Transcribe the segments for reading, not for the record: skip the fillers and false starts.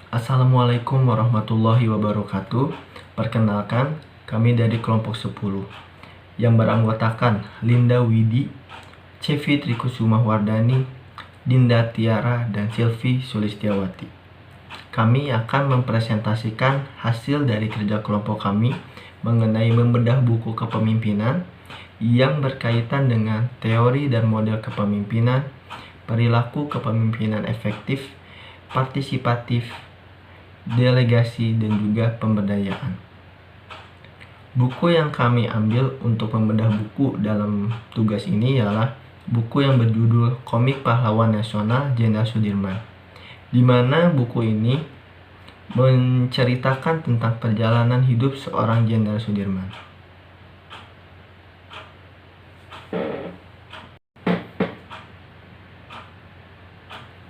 Assalamualaikum warahmatullahi wabarakatuh. Perkenalkan, kami dari kelompok 10 yang beranggotakan Linda Widi, Cevi Trikusuma Wardani, Dinda Tiara, dan Silvi Sulistiawati. Kami akan mempresentasikan hasil dari kerja kelompok kami mengenai membedah buku kepemimpinan yang berkaitan dengan teori dan model kepemimpinan, perilaku kepemimpinan efektif, partisipatif, delegasi, dan juga pemberdayaan. Buku yang kami ambil untuk membedah buku dalam tugas ini ialah buku yang berjudul Komik Pahlawan Nasional Jenderal Sudirman, di mana buku ini menceritakan tentang perjalanan hidup seorang Jenderal Sudirman.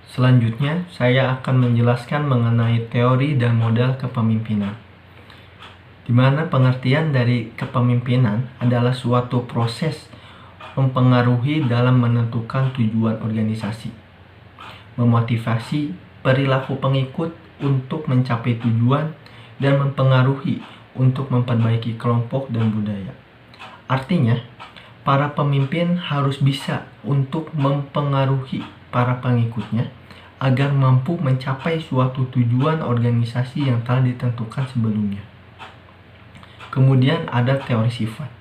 Selanjutnya, saya akan menjelaskan mengenai teori dan model kepemimpinan, di mana pengertian dari kepemimpinan adalah suatu proses mempengaruhi dalam menentukan tujuan organisasi, memotivasi perilaku pengikut untuk mencapai tujuan, dan mempengaruhi untuk memperbaiki kelompok dan budaya. Artinya, para pemimpin harus bisa untuk mempengaruhi para pengikutnya agar mampu mencapai suatu tujuan organisasi yang telah ditentukan sebelumnya. Kemudian ada teori sifat,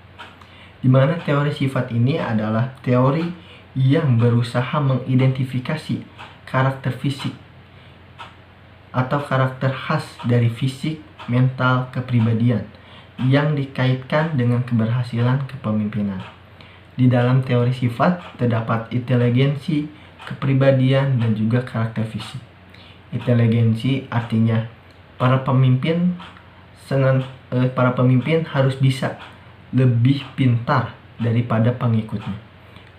di mana teori sifat ini adalah teori yang berusaha mengidentifikasi karakter fisik atau karakter khas dari fisik, mental, kepribadian yang dikaitkan dengan keberhasilan kepemimpinan. Di dalam teori sifat terdapat inteligensi, kepribadian, dan juga karakter fisik. Inteligensi artinya para pemimpin harus bisa lebih pintar daripada pengikutnya.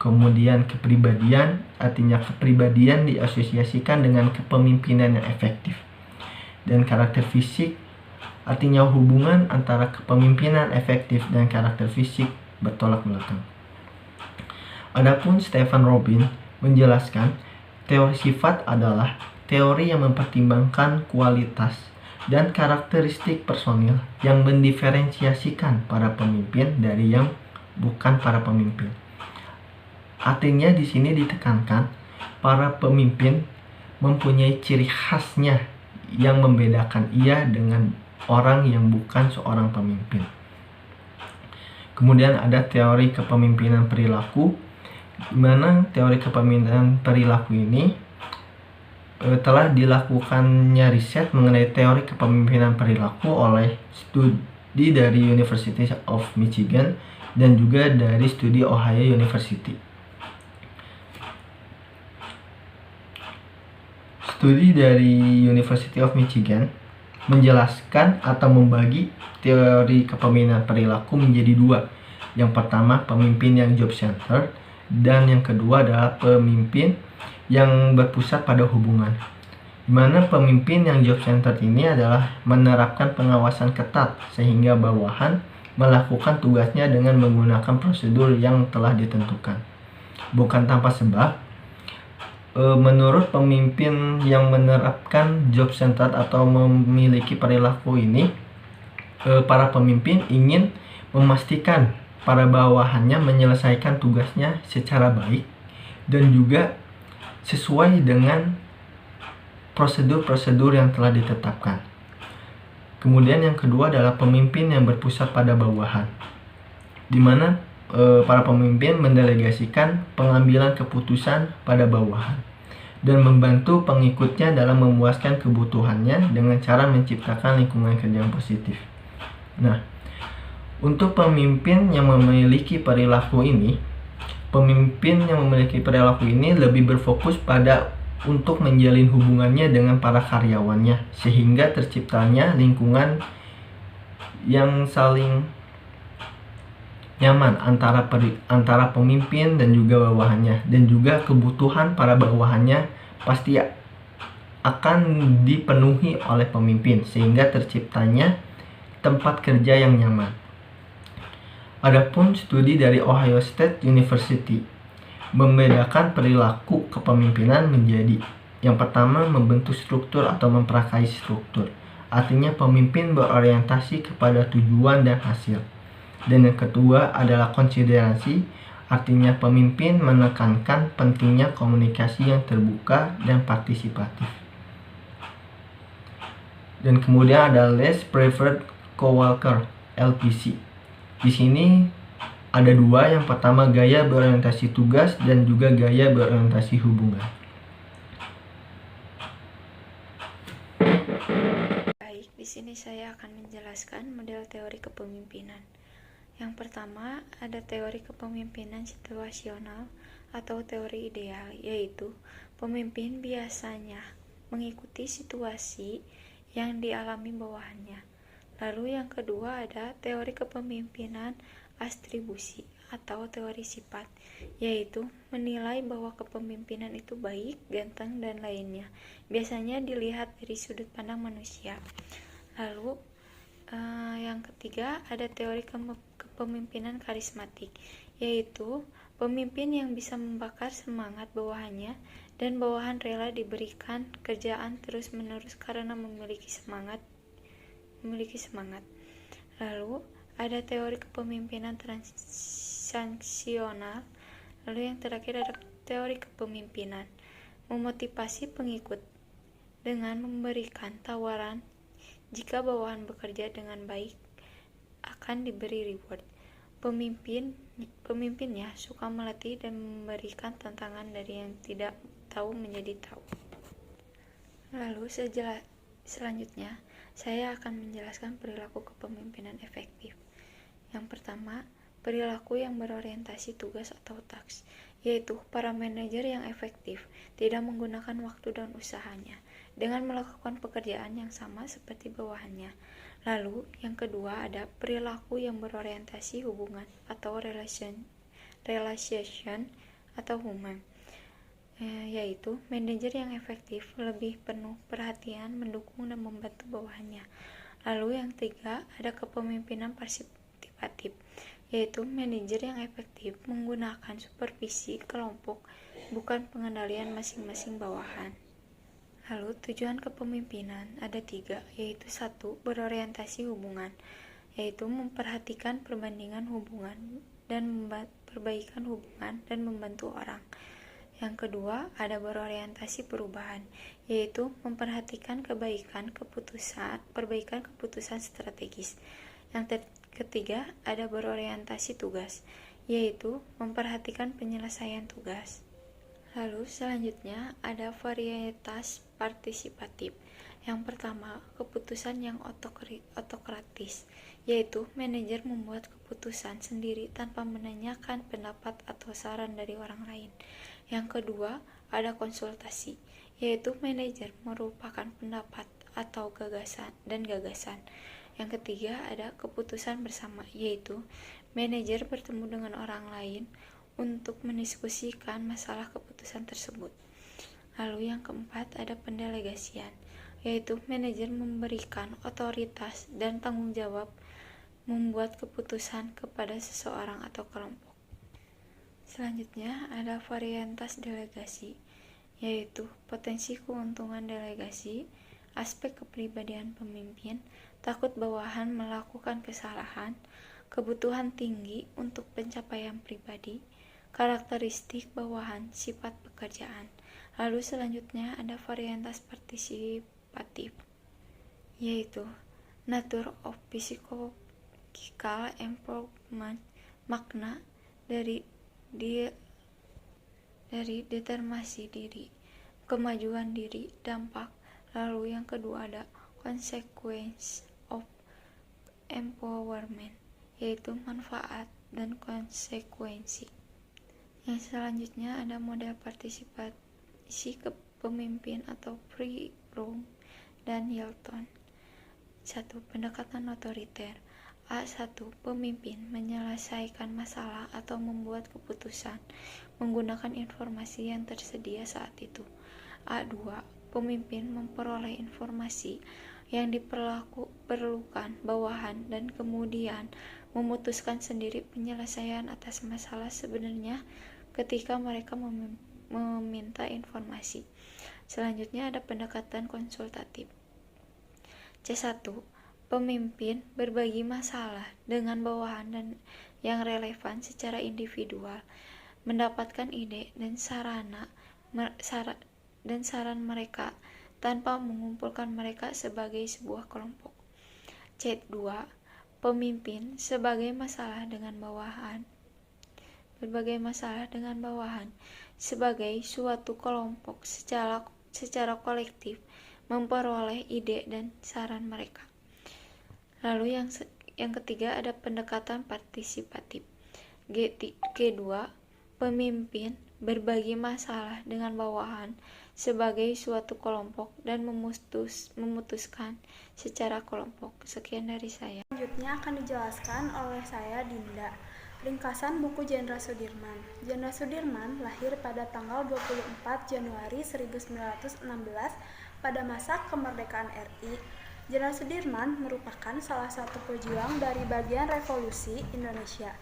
Kemudian kepribadian artinya kepribadian diasosiasikan dengan kepemimpinan yang efektif. Dan karakter fisik artinya hubungan antara kepemimpinan efektif dan karakter fisik bertolak belakang. Adapun Stephen Robin menjelaskan teori sifat adalah teori yang mempertimbangkan kualitas dan karakteristik personil yang mendiferensiasikan para pemimpin dari yang bukan para pemimpin. Artinya di sini ditekankan para pemimpin mempunyai ciri khasnya yang membedakan ia dengan orang yang bukan seorang pemimpin. Kemudian ada teori kepemimpinan perilaku, di mana teori kepemimpinan perilaku ini telah dilakukannya riset mengenai teori kepemimpinan perilaku oleh studi dari University of Michigan dan juga dari studi Ohio University. Studi dari University of Michigan menjelaskan atau membagi teori kepemimpinan perilaku menjadi dua. Yang pertama, pemimpin yang job-centered, dan yang kedua adalah pemimpin yang berpusat pada hubungan. Di mana pemimpin yang job-centered ini adalah menerapkan pengawasan ketat sehingga bawahan melakukan tugasnya dengan menggunakan prosedur yang telah ditentukan. Bukan tanpa sebab, menurut pemimpin yang menerapkan job-centered atau memiliki perilaku ini, para pemimpin ingin memastikan para bawahannya menyelesaikan tugasnya secara baik dan juga sesuai dengan prosedur-prosedur yang telah ditetapkan. Kemudian yang kedua adalah pemimpin yang berpusat pada bawahan, di mana para pemimpin mendelegasikan pengambilan keputusan pada bawahan dan membantu pengikutnya dalam memuaskan kebutuhannya dengan cara menciptakan lingkungan kerja yang positif. Nah, untuk pemimpin yang memiliki perilaku ini, lebih berfokus pada untuk menjalin hubungannya dengan para karyawannya sehingga terciptanya lingkungan yang saling nyaman antara pemimpin dan juga bawahannya, dan juga kebutuhan para bawahannya pasti akan dipenuhi oleh pemimpin sehingga terciptanya tempat kerja yang nyaman. Adapun studi dari Ohio State University membedakan perilaku kepemimpinan menjadi Yang pertama, membentuk struktur atau memprakai struktur. Artinya pemimpin berorientasi kepada tujuan dan hasil. Dan yang kedua adalah konsiderasi, artinya pemimpin menekankan pentingnya komunikasi yang terbuka dan partisipatif. Dan kemudian ada Less Preferred Coworker, LPC. Di sini ada dua, yang pertama gaya berorientasi tugas dan juga gaya berorientasi hubungan. Baik, di sini saya akan menjelaskan model teori kepemimpinan. Yang pertama, ada teori kepemimpinan situasional atau teori ideal, yaitu pemimpin biasanya mengikuti situasi yang dialami bawahannya. Lalu yang kedua ada teori kepemimpinan atribusi atau teori sifat, yaitu menilai bahwa kepemimpinan itu baik, ganteng, dan lainnya. Biasanya dilihat dari sudut pandang manusia. Lalu yang ketiga ada teori kepemimpinan karismatik, yaitu pemimpin yang bisa membakar semangat bawahannya dan bawahan rela diberikan kerjaan terus-menerus karena memiliki semangat. Lalu ada teori kepemimpinan transaksional. Lalu yang terakhir ada teori kepemimpinan memotivasi pengikut dengan memberikan tawaran. Jika bawahan bekerja dengan baik, akan diberi reward. Pemimpinnya suka melatih dan memberikan tantangan dari yang tidak tahu menjadi tahu. Lalu selanjutnya, saya akan menjelaskan perilaku kepemimpinan efektif. Yang pertama, perilaku yang berorientasi tugas atau task, yaitu para manajer yang efektif tidak menggunakan waktu dan usahanya dengan melakukan pekerjaan yang sama seperti bawahannya. Lalu, yang kedua ada perilaku yang berorientasi hubungan atau relation atau human, yaitu manajer yang efektif lebih penuh perhatian, mendukung dan membantu bawahannya. Lalu yang tiga ada kepemimpinan partisipatif, yaitu manajer yang efektif menggunakan supervisi kelompok, bukan pengendalian masing-masing bawahan. Lalu tujuan kepemimpinan ada tiga, yaitu satu, berorientasi hubungan, yaitu memperhatikan perbandingan hubungan dan perbaikan hubungan dan membantu orang. Yang kedua ada berorientasi perubahan, yaitu memperhatikan perbaikan keputusan strategis. Yang ketiga ada berorientasi tugas, yaitu memperhatikan penyelesaian tugas. Lalu selanjutnya ada varietas partisipatif. Yang pertama, keputusan yang otokratis, yaitu manajer membuat keputusan sendiri tanpa menanyakan pendapat atau saran dari orang lain. Yang kedua, ada konsultasi, yaitu manajer merupakan pendapat atau gagasan. Yang ketiga, ada keputusan bersama, yaitu manajer bertemu dengan orang lain untuk mendiskusikan masalah keputusan tersebut. Lalu yang keempat ada pendelegasian, yaitu manajer memberikan otoritas dan tanggung jawab membuat keputusan kepada seseorang atau kelompok. Selanjutnya ada varietas delegasi, yaitu potensi keuntungan delegasi, aspek kepribadian pemimpin, takut bawahan melakukan kesalahan, kebutuhan tinggi untuk pencapaian pribadi, karakteristik bawahan, sifat pekerjaan. Lalu selanjutnya ada varietas partisipatif, yaitu nature of psychological improvement, makna dari determinasi diri, kemajuan diri, dampak. Lalu yang kedua ada consequence of empowerment, yaitu manfaat dan konsekuensi. Yang selanjutnya ada model partisipasi kepemimpin atau Brown dan Hilton. 1. Pendekatan otoriter. A1. Pemimpin menyelesaikan masalah atau membuat keputusan menggunakan informasi yang tersedia saat itu. A2. Pemimpin memperoleh informasi yang diperlukan bawahan dan kemudian memutuskan sendiri penyelesaian atas masalah sebenarnya ketika mereka meminta informasi. Selanjutnya ada pendekatan konsultatif. C1. Pemimpin berbagi masalah dengan bawahan dan yang relevan secara individual, mendapatkan ide dan saran mereka tanpa mengumpulkan mereka sebagai sebuah kelompok. C2. Pemimpin berbagai masalah dengan bawahan sebagai suatu kelompok secara kolektif memperoleh ide dan saran mereka. Lalu yang ketiga ada pendekatan partisipatif. G2. Pemimpin berbagi masalah dengan bawahan sebagai suatu kelompok dan memutuskan secara kelompok. Sekian dari saya. Selanjutnya akan dijelaskan oleh saya, Dinda. Ringkasan buku Jenderal Sudirman. Jenderal Sudirman lahir pada tanggal 24 Januari 1916 pada masa kemerdekaan RI. Jenderal Sudirman merupakan salah satu pejuang dari bagian revolusi Indonesia.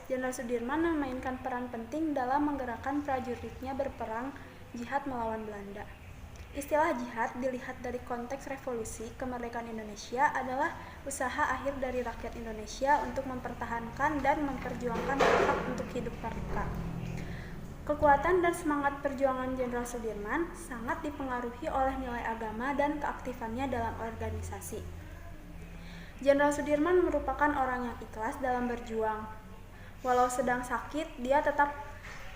Jenderal Sudirman memainkan peran penting dalam menggerakkan prajuritnya berperang jihad melawan Belanda. Istilah jihad dilihat dari konteks revolusi kemerdekaan Indonesia adalah usaha akhir dari rakyat Indonesia untuk mempertahankan dan memperjuangkan hak untuk hidup merdeka. Kekuatan dan semangat perjuangan Jenderal Sudirman sangat dipengaruhi oleh nilai agama dan keaktifannya dalam organisasi. Jenderal Sudirman merupakan orang yang ikhlas dalam berjuang. Walau sedang sakit, dia tetap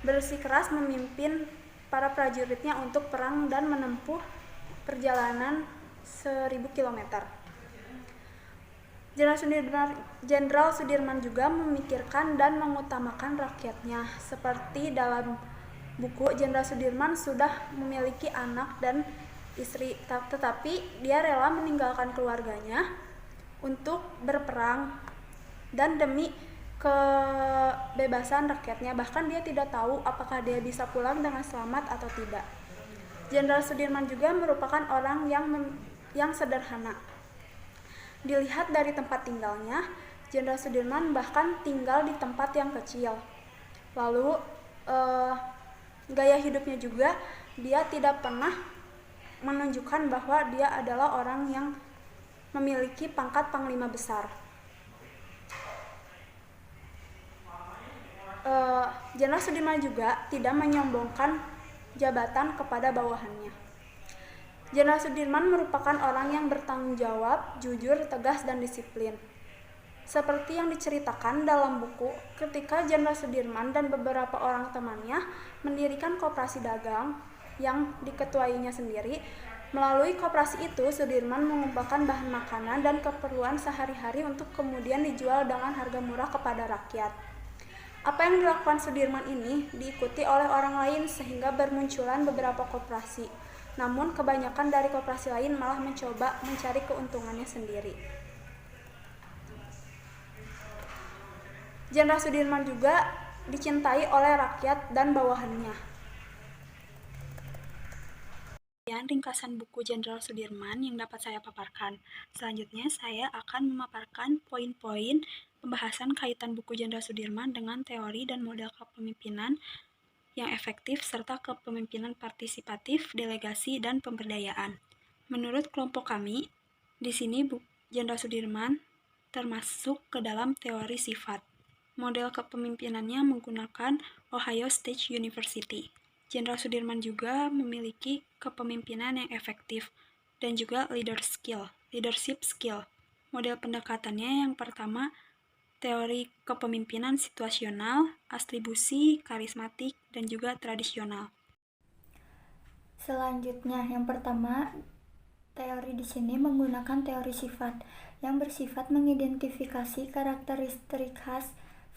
bersikeras memimpin para prajuritnya untuk perang dan menempuh perjalanan 1000 km. Jenderal Sudirman juga memikirkan dan mengutamakan rakyatnya. Seperti dalam buku, Jenderal Sudirman sudah memiliki anak dan istri, tetapi dia rela meninggalkan keluarganya untuk berperang dan demi kebebasan rakyatnya. Bahkan dia tidak tahu apakah dia bisa pulang dengan selamat atau tidak. Jenderal Sudirman juga merupakan orang yang sederhana. Dilihat dari tempat tinggalnya, Jenderal Sudirman bahkan tinggal di tempat yang kecil. Lalu gaya hidupnya juga, dia tidak pernah menunjukkan bahwa dia adalah orang yang memiliki pangkat panglima besar. Jenderal Sudirman juga tidak menyombongkan jabatan kepada bawahannya. Jenderal Sudirman merupakan orang yang bertanggung jawab, jujur, tegas, dan disiplin. Seperti yang diceritakan dalam buku, ketika Jenderal Sudirman dan beberapa orang temannya mendirikan koperasi dagang yang diketuainya sendiri. Melalui koperasi itu, Sudirman mengumpulkan bahan makanan dan keperluan sehari-hari untuk kemudian dijual dengan harga murah kepada rakyat. Apa yang dilakukan Sudirman ini diikuti oleh orang lain sehingga bermunculan beberapa koperasi. Namun kebanyakan dari koperasi lain malah mencoba mencari keuntungannya sendiri. Jenderal Sudirman juga dicintai oleh rakyat dan bawahannya. Ringkasan buku Jenderal Sudirman yang dapat saya paparkan. Selanjutnya saya akan memaparkan poin-poin pembahasan kaitan buku Jenderal Sudirman dengan teori dan model kepemimpinan yang efektif serta kepemimpinan partisipatif, delegasi, dan pemberdayaan. Menurut kelompok kami, di sini Jenderal Sudirman termasuk ke dalam teori sifat. Model kepemimpinannya menggunakan Ohio State University. Jenderal Sudirman juga memiliki kepemimpinan yang efektif dan juga leadership skill. Model pendekatannya yang pertama, teori kepemimpinan situasional, atribusi, karismatik, dan juga tradisional. Selanjutnya, yang pertama, teori di sini menggunakan teori sifat yang bersifat mengidentifikasi karakteristik khas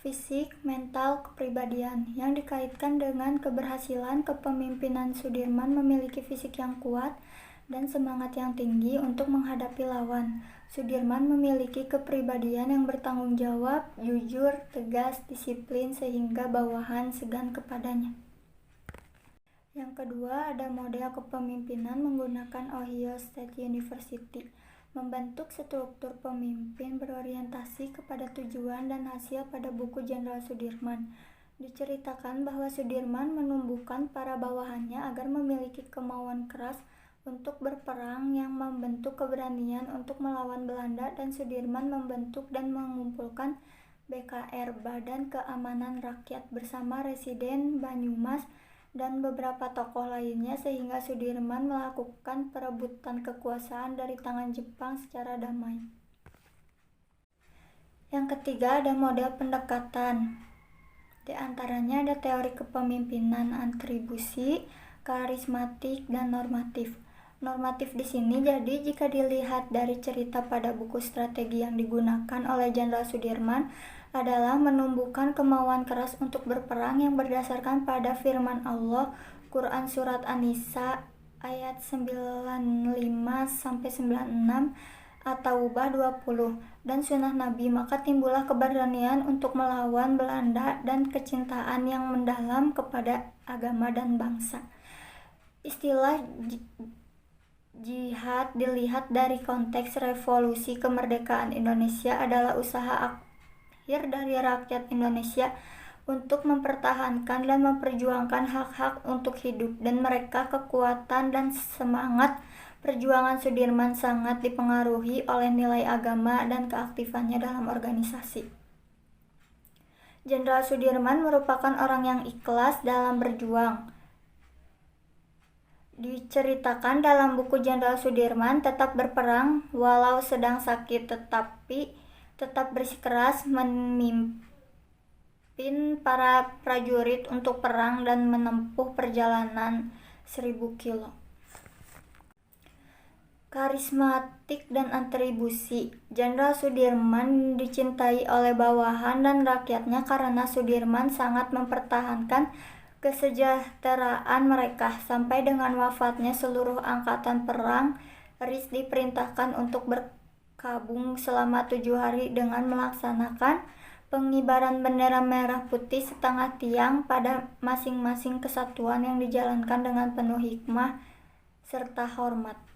fisik, mental, kepribadian yang dikaitkan dengan keberhasilan kepemimpinan. Sudirman memiliki fisik yang kuat dan semangat yang tinggi untuk menghadapi lawan. Sudirman memiliki kepribadian yang bertanggung jawab, jujur, tegas, disiplin sehingga bawahan segan kepadanya. Yang kedua, ada model kepemimpinan menggunakan Ohio State University. Membentuk struktur pemimpin berorientasi kepada tujuan dan hasil pada buku Jenderal Sudirman. Diceritakan bahwa Sudirman menumbuhkan para bawahannya agar memiliki kemauan keras untuk berperang yang membentuk keberanian untuk melawan Belanda, dan Sudirman membentuk dan mengumpulkan BKR (Badan Keamanan Rakyat) bersama Residen Banyumas dan beberapa tokoh lainnya, sehingga Sudirman melakukan perebutan kekuasaan dari tangan Jepang secara damai. Yang ketiga ada model pendekatan. Di antaranya ada teori kepemimpinan atribusi, karismatik, dan normatif. Normatif di sini jadi jika dilihat dari cerita pada buku strategi yang digunakan oleh Jenderal Sudirman adalah menumbuhkan kemauan keras untuk berperang yang berdasarkan pada firman Allah Quran Surat An-Nisa ayat 95-96 At-Taubah 20 dan sunnah Nabi, maka timbullah keberanian untuk melawan Belanda dan kecintaan yang mendalam kepada agama dan bangsa. Istilah jihad dilihat dari konteks revolusi kemerdekaan Indonesia adalah usaha akhir dari rakyat Indonesia untuk mempertahankan dan memperjuangkan hak-hak untuk hidup, dan mereka kekuatan dan semangat perjuangan Sudirman sangat dipengaruhi oleh nilai agama dan keaktifannya dalam organisasi. Jenderal Sudirman merupakan orang yang ikhlas dalam berjuang. Diceritakan dalam buku Jenderal Sudirman tetap berperang walau sedang sakit, tetapi tetap bersikeras memimpin para prajurit untuk perang dan menempuh perjalanan 1000 kilo. Karismatik dan atribusi. Jenderal Sudirman dicintai oleh bawahan dan rakyatnya karena Sudirman sangat mempertahankan kesejahteraan mereka. Sampai dengan wafatnya seluruh angkatan perang RIS diperintahkan untuk berkabung selama 7 hari dengan melaksanakan pengibaran bendera merah putih setengah tiang pada masing-masing kesatuan yang dijalankan dengan penuh hikmah serta hormat.